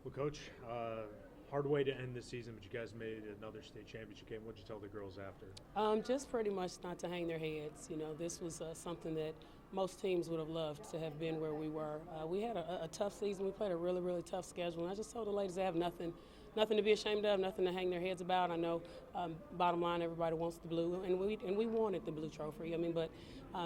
Well, Coach, hard way to end the season, but you guys made another state championship game. What'd you tell the girls after? Just pretty much not to hang their heads. You know, this was something that most teams would have loved to have been where we were. We had a tough season. We played a really, really tough schedule. And I just told the ladies they have nothing to be ashamed of, nothing to hang their heads about. I know, bottom line, everybody wants the blue, and we wanted the blue trophy. I mean, but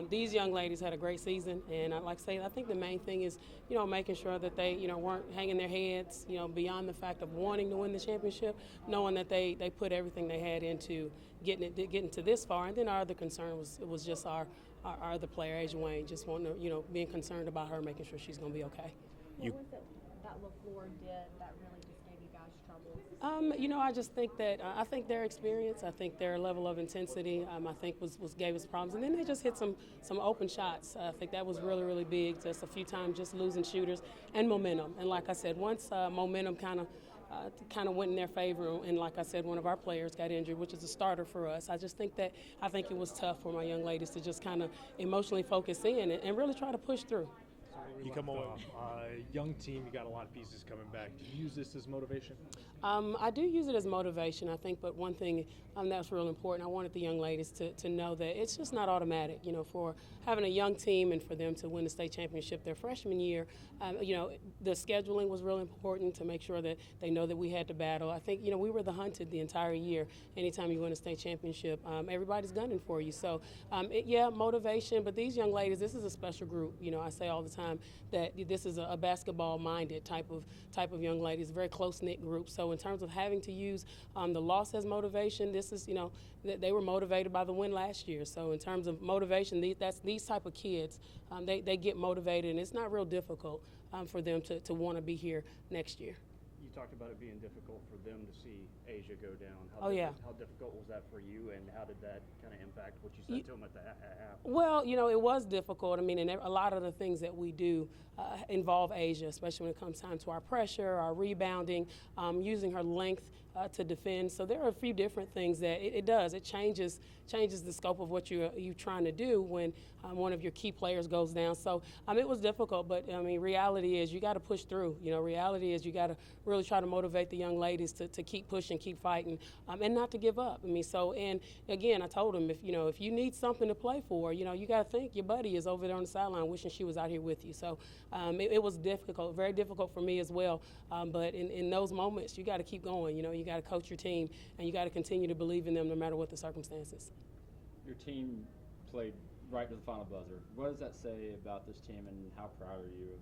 these young ladies had a great season, and I'd like to say I think the main thing is, you know, making sure that they, you know, weren't hanging their heads, you know, beyond the fact of wanting to win the championship, knowing that they put everything they had into getting to this far. And then our other concern was just our other player, Asia Wayne, just wanting to, you know, being concerned about her, making sure she's going to be okay. What was it that LaFleur did that really just gave you guys trouble? You know, I just think that I think their experience, I think their level of intensity, I think was gave us problems, and then they just hit some open shots. I think that was really, really big. Just a few times, just losing shooters and momentum. And like I said, once momentum kind of went in their favor, and like I said, one of our players got injured, which is a starter for us. I think it was tough for my young ladies to just kind of emotionally focus in and really try to push through. You come off young team, you got a lot of pieces coming back. Do you use this as motivation? I do use it as motivation, I think, but one thing that's real important, I wanted the young ladies to know that it's just not automatic, you know, for having a young team and for them to win the state championship their freshman year. You know, the scheduling was really important to make sure that they know that we had to battle. I think, you know, we were the hunted the entire year. Anytime you win a state championship, everybody's gunning for you. So, motivation, but these young ladies, this is a special group. You know, I say all the time that this is a basketball-minded type of young ladies, a very close-knit group. So in terms of having to use the loss as motivation, this is, you know, they were motivated by the win last year. So in terms of motivation, these type of kids, they get motivated, and it's not real difficult for them to want to be here next year. You talked about it being difficult for them to see Asia go down. How difficult was that for you, and how did that kind of impact what you said to them at the half? Well, you know, it was difficult. I mean, and a lot of the things that we do involve Asia, especially when it comes time to our pressure, our rebounding, using her length to defend. So there are a few different things that it does. It changes the scope of what you're trying to do when one of your key players goes down. So it was difficult, but I mean, reality is you got to push through. You know, reality is you got to really try to motivate the young ladies to keep pushing, keep fighting, and not to give up. I mean, so, and again, I told them, if you need something to play for, you know, you got to think your buddy is over there on the sideline wishing she was out here with you. So it was difficult, very difficult for me as well. But in those moments, you got to keep going. You know, you got to coach your team, and you got to continue to believe in them no matter what the circumstances. Your team played right to the final buzzer. What does that say about this team, and how proud are you of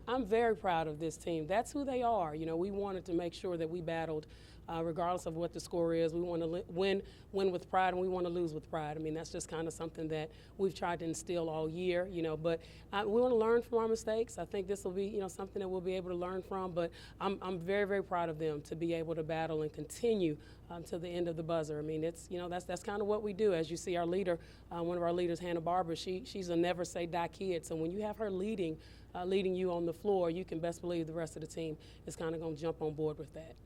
I'm very proud of this team. That's who they are. You know, we wanted to make sure that we battled regardless of what the score is. We want to win with pride, and we want to lose with pride. I mean, that's just kind of something that we've tried to instill all year, you know, but we want to learn from our mistakes. I think this will be, you know, something that we'll be able to learn from, but I'm very, very proud of them to be able to battle and continue to the end of the buzzer. I mean, it's, you know, that's kind of what we do. As you see, our leader, one of our leaders, Hannah Barber, she's a never say die kid. So when you have her leading you on the floor, you can best believe the rest of the team is kind of going to jump on board with that.